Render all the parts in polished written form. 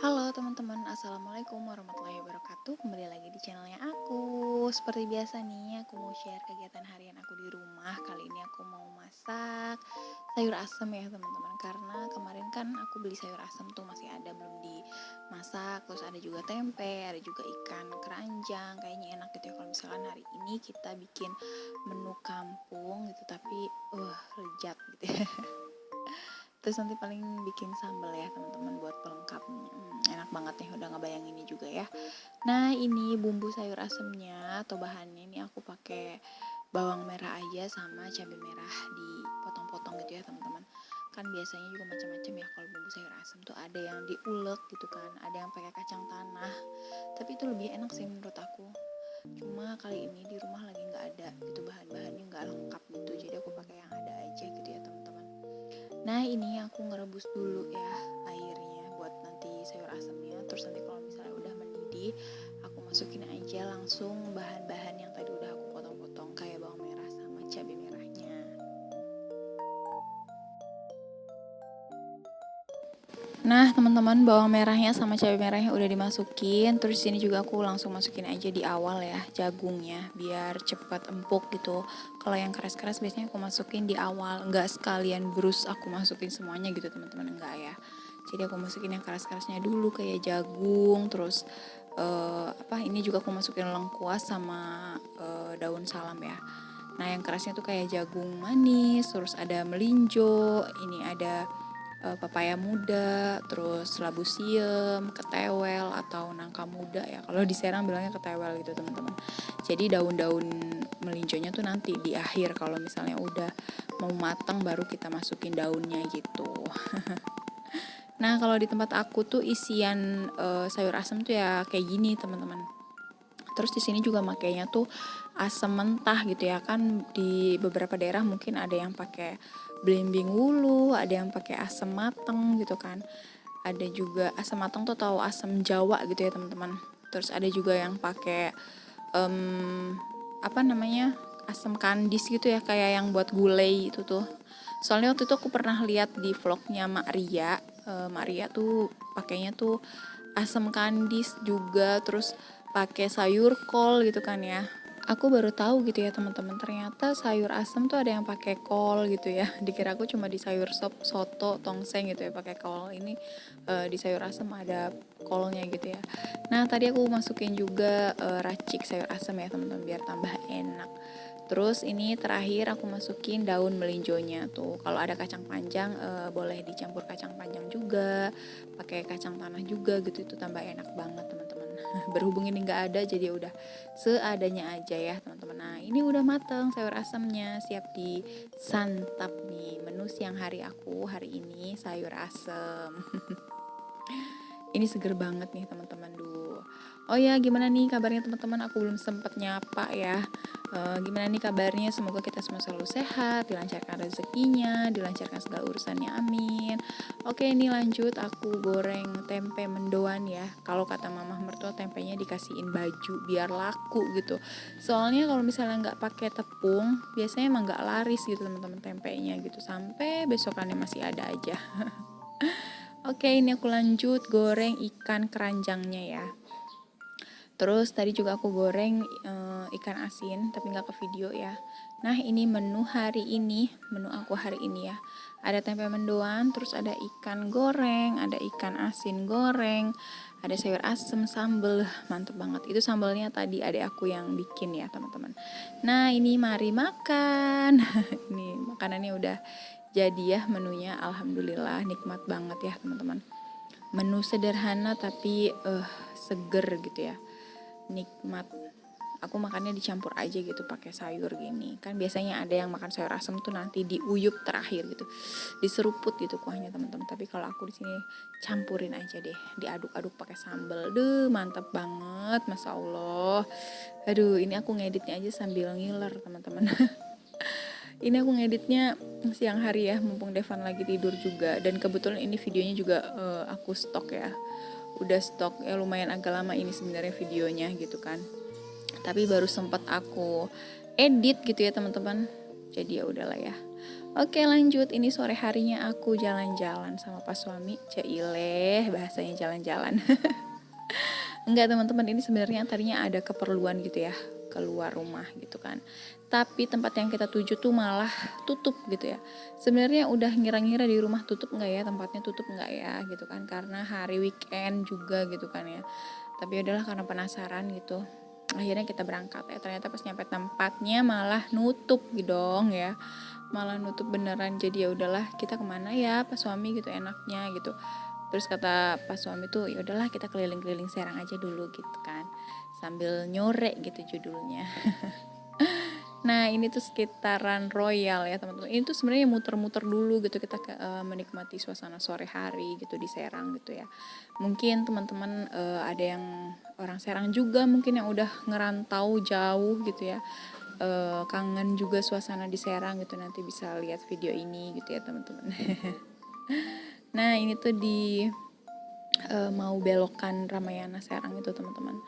Halo teman-teman, Assalamualaikum warahmatullahi wabarakatuh. Kembali lagi di channelnya aku. Seperti biasa nih, aku mau share kegiatan harian aku di rumah. Kali ini aku mau masak sayur asem ya teman-teman. Karena kemarin kan aku beli sayur asem tuh masih ada, belum dimasak. Terus ada juga tempe, ada juga ikan keranjang. Kayaknya enak gitu ya kalau misalkan hari ini kita bikin menu kampung gitu. Tapi lezat gitu ya. Terus nanti paling bikin sambal ya teman-teman buat pelengkapnya. Enak banget nih, udah ngebayanginnya juga ya. Nah ini bumbu sayur asemnya atau bahannya ini aku pakai bawang merah aja sama cabai merah dipotong-potong gitu ya teman-teman. Kan biasanya juga macam-macam ya kalau bumbu sayur asem tuh, ada yang diulek gitu kan, ada yang pakai kacang tanah. Tapi itu lebih enak sih menurut aku. Cuma kali ini di rumah lagi nggak ada gitu, bahan-bahannya nggak lengkap gitu, jadi aku pakai yang ada aja gitu ya teman-teman. Nah ini aku ngerebus dulu ya airnya buat nanti sayur asemnya. Terus nanti kalau misalnya udah mendidih, aku masukin aja langsung bahan-bahan yang tadi udah aku potong-potong, kayak bawang merah sama cabai merahnya. Nah teman-teman, bawang merahnya sama cabai merahnya udah dimasukin. Terus sini juga aku langsung masukin aja di awal ya jagungnya, biar cepat empuk gitu. Kalau yang keras-keras biasanya aku masukin di awal, nggak sekalian brus aku masukin semuanya gitu teman-teman, enggak ya. Jadi aku masukin yang keras-kerasnya dulu kayak jagung. Terus ini juga aku masukin lengkuas sama daun salam ya. Nah yang kerasnya tuh kayak jagung manis, terus ada melinjo, ini ada papaya muda, terus labu siam, ketewel atau nangka muda ya. Kalau di Serang bilangnya ketewel gitu teman-teman. Jadi daun-daun melinjonya tuh nanti di akhir, kalau misalnya udah mau matang baru kita masukin daunnya gitu. Nah kalau di tempat aku tuh isian sayur asem tuh ya kayak gini teman-teman. Terus di sini juga makainya tuh asam mentah gitu ya kan. Di beberapa daerah mungkin ada yang pakai belimbing wulu, ada yang pakai asam mateng gitu kan. Ada juga asam mateng tuh tahu asam Jawa gitu ya teman-teman. Terus ada juga yang pakai asam kandis gitu ya, kayak yang buat gulai itu tuh. Soalnya waktu itu aku pernah lihat di vlognya Mak Ria. Mak Ria tuh pakainya tuh asam kandis juga, terus pakai sayur kol gitu kan ya. Aku baru tahu gitu ya teman-teman, ternyata sayur asem tuh ada yang pakai kol gitu ya. Dikira aku cuma di sayur sop, soto, tongseng gitu ya pakai kol. Ini di sayur asem ada kolnya gitu ya. Nah tadi aku masukin juga racik sayur asem ya teman-teman biar tambah enak. Terus ini terakhir aku masukin daun melinjonya tuh. Kalau ada kacang panjang boleh dicampur kacang panjang juga, pakai kacang tanah juga gitu, itu tambah enak banget teman-teman. Berhubung ini nggak ada, jadi udah seadanya aja ya teman-teman. Nah ini udah mateng sayur asemnya, siap disantap nih. Menu siang hari aku hari ini sayur asem. Ini seger banget nih teman-teman dulu. Oh ya, gimana nih kabarnya teman-teman? Aku belum sempat nyapa ya. Gimana nih kabarnya? Semoga kita semua selalu sehat, dilancarkan rezekinya, dilancarkan segala urusannya, amin. Oke, ini lanjut aku goreng tempe mendoan ya. Kalau kata mama mertua, tempenya dikasihin baju biar laku gitu. Soalnya kalau misalnya nggak pakai tepung, biasanya emang nggak laris gitu teman-teman tempenya gitu. Sampai besokannya masih ada aja. Oke, ini aku lanjut goreng ikan keranjangnya ya. Terus tadi juga aku goreng ikan asin, tapi nggak ke video ya. Nah ini menu hari ini, menu aku hari ini ya. Ada tempe mendoan, terus ada ikan goreng, ada ikan asin goreng, ada sayur asem, sambel, mantep banget. Itu sambelnya tadi ada aku yang bikin ya teman-teman. Nah ini mari makan. Ini makanannya udah jadi ya menunya, alhamdulillah nikmat banget ya teman-teman. Menu sederhana tapi seger gitu ya, nikmat. Aku makannya dicampur aja gitu pakai sayur gini. Kan biasanya ada yang makan sayur asem tuh nanti diuyup terakhir gitu, diseruput gitu kuahnya teman-teman. Tapi kalau aku di sini campurin aja deh, diaduk-aduk pakai sambal. Duh mantap banget, masya Allah. Aduh ini aku ngeditnya aja sambil ngiler teman-teman. Ini aku ngeditnya siang hari ya, mumpung Devan lagi tidur juga. Dan kebetulan ini videonya juga aku stok ya. Udah stok ya, lumayan agak lama ini sebenarnya videonya gitu kan. Tapi baru sempat aku edit gitu ya teman-teman. Jadi ya udahlah ya. Oke lanjut, ini sore harinya aku jalan-jalan sama pas suami. Caileh bahasanya jalan-jalan. Enggak teman-teman, ini sebenarnya tadinya ada keperluan gitu ya, keluar rumah gitu kan. Tapi tempat yang kita tuju tuh malah tutup gitu ya. Sebenarnya udah ngira-ngira di rumah tutup nggak ya, tempatnya tutup nggak ya gitu kan. Karena hari weekend juga gitu kan ya. Tapi udahlah karena penasaran gitu. Akhirnya kita berangkat ya. Ternyata pas nyampe tempatnya malah nutup gitu dong ya. Malah nutup beneran. Jadi ya udahlah kita kemana ya pas suami gitu enaknya gitu. Terus kata pas suami tuh ya udahlah kita keliling-keliling Serang aja dulu gitu kan, sambil nyore gitu judulnya. Nah ini tuh sekitaran Royal ya teman-teman. Ini tuh sebenarnya muter-muter dulu gitu kita menikmati suasana sore hari gitu di Serang gitu ya. Mungkin teman-teman ada yang orang Serang juga mungkin yang udah ngerantau jauh gitu ya. Kangen juga suasana di Serang gitu, nanti bisa lihat video ini gitu ya teman-teman. Nah ini tuh di mau belokan Ramayana Serang itu teman-teman.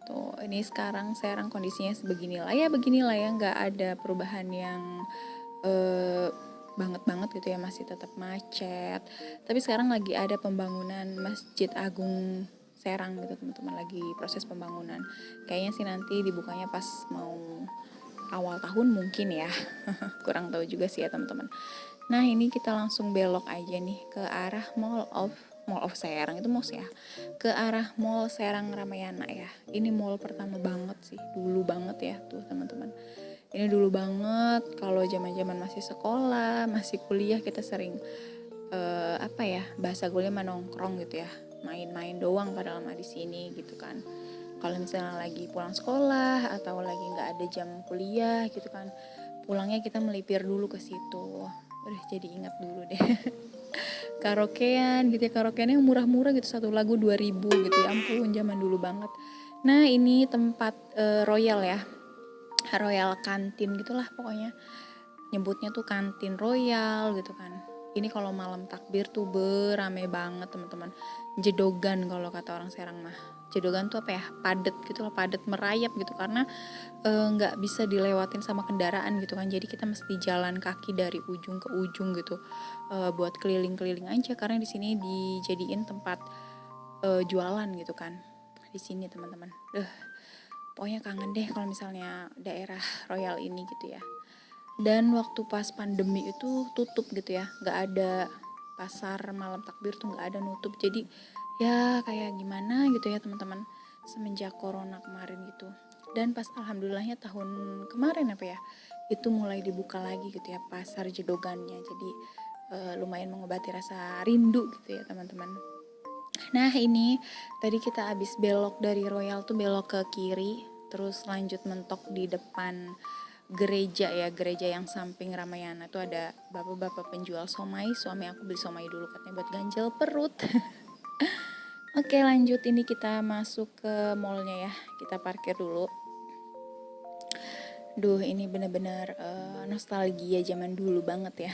Tuh ini sekarang Serang kondisinya beginilah ya nggak ada perubahan yang banget gitu ya, masih tetap macet. Tapi sekarang lagi ada pembangunan Masjid Agung Serang gitu teman-teman, lagi proses pembangunan. Kayaknya sih nanti dibukanya pas mau awal tahun mungkin ya. Kurang tahu juga sih ya teman-teman. Nah ini kita langsung belok aja nih ke arah Mall of Serang itu mos ya, ke arah Mall Serang Ramayana ya. Ini mall pertama banget sih, dulu banget ya tuh teman-teman. Ini dulu banget kalau zaman-zaman masih sekolah, masih kuliah kita sering bahasa kuliah nongkrong gitu ya, main-main doang padahal mah di sini gitu kan. Kalau misalnya lagi pulang sekolah atau lagi nggak ada jam kuliah gitu kan, pulangnya kita melipir dulu ke situ. Udah jadi ingat dulu deh. Karaokean gitu ya, karaokean yang murah-murah gitu, satu lagu 2.000 gitu ya, ampun zaman dulu banget. Nah ini tempat Royal ya, Royal kantin gitulah pokoknya, nyebutnya tuh kantin Royal gitu kan. Ini kalau malam takbir tuh berame banget teman-teman, jedogan kalau kata orang Serang mah. Jedogan tuh apa ya, padet gitu lah, padet merayap gitu, karena nggak bisa dilewatin sama kendaraan gitu kan, jadi kita mesti jalan kaki dari ujung ke ujung gitu, buat keliling-keliling aja karena di sini dijadiin tempat jualan gitu kan di sini teman-teman. Pokoknya kangen deh kalau misalnya daerah Royal ini gitu ya. Dan waktu pas pandemi itu tutup gitu ya, nggak ada pasar malam takbir tuh, nggak ada, nutup. Jadi ya kayak gimana gitu ya teman-teman, semenjak corona kemarin gitu. Dan pas alhamdulillahnya tahun kemarin apa ya, itu mulai dibuka lagi gitu ya pasar jedogannya. Jadi lumayan mengobati rasa rindu gitu ya teman-teman. Nah ini tadi kita abis belok dari Royal tuh belok ke kiri, terus lanjut mentok di depan gereja ya, gereja yang samping Ramayana tuh ada bapak-bapak penjual somai. Suami aku beli somai dulu katanya buat ganjel perut. Oke lanjut, ini kita masuk ke mallnya ya, kita parkir dulu. Duh ini bener-bener nostalgia zaman dulu banget ya.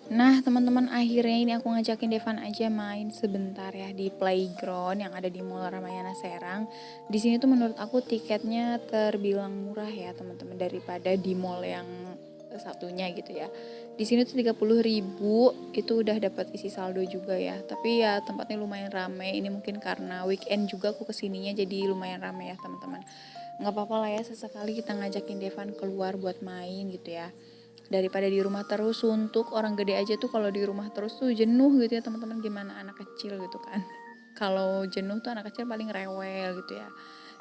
Nah teman-teman, akhirnya ini aku ngajakin Devan aja main sebentar ya di playground yang ada di Mall Ramayana Serang. Di sini tuh menurut aku tiketnya terbilang murah ya teman-teman, daripada di mall yang satunya gitu ya. Di sini tuh 30.000 itu udah dapat isi saldo juga ya. Tapi ya tempatnya lumayan rame. Ini mungkin karena weekend juga aku kesininya, jadi lumayan rame ya teman-teman. Nggak apa-apa lah ya, sesekali kita ngajakin Devan keluar buat main gitu ya, daripada di rumah terus. Untuk orang gede aja tuh kalau di rumah terus tuh jenuh gitu ya teman-teman, gimana anak kecil gitu kan. Kalau jenuh tuh anak kecil paling rewel gitu ya.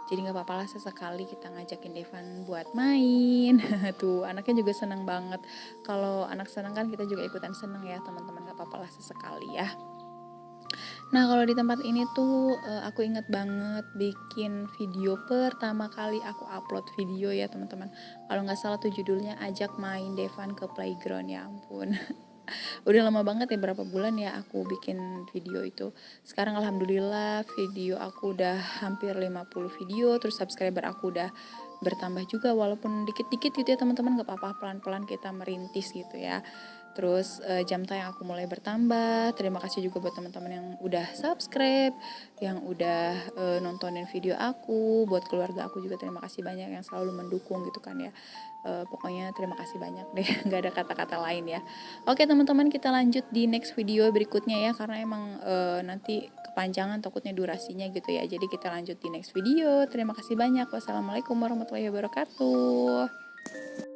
Jadi nggak apa-apa lah sesekali kita ngajakin Devan buat main. Tuh anaknya juga seneng banget. Kalau anak seneng kan kita juga ikutan seneng ya teman-teman, nggak apa-apa lah sesekali ya. Nah kalau di tempat ini tuh aku inget banget bikin video pertama kali aku upload video ya teman-teman. Kalau nggak salah tuh judulnya ajak main Devan ke playground, ya ampun. Udah lama banget ya, berapa bulan ya aku bikin video itu. Sekarang alhamdulillah video aku udah hampir 50 video, terus subscriber aku udah bertambah juga, walaupun dikit-dikit gitu ya teman-teman, gak apa-apa, pelan-pelan kita merintis gitu ya. Terus jam tayang aku mulai bertambah. Terima kasih juga buat teman-teman yang udah subscribe, yang udah nontonin video aku. Buat keluarga aku juga terima kasih banyak yang selalu mendukung gitu kan ya. Pokoknya terima kasih banyak deh, nggak ada kata-kata lain ya. Oke teman-teman, kita lanjut di next video berikutnya ya, karena emang nanti kepanjangan takutnya durasinya gitu ya. Jadi kita lanjut di next video. Terima kasih banyak. Wassalamualaikum warahmatullahi wabarakatuh.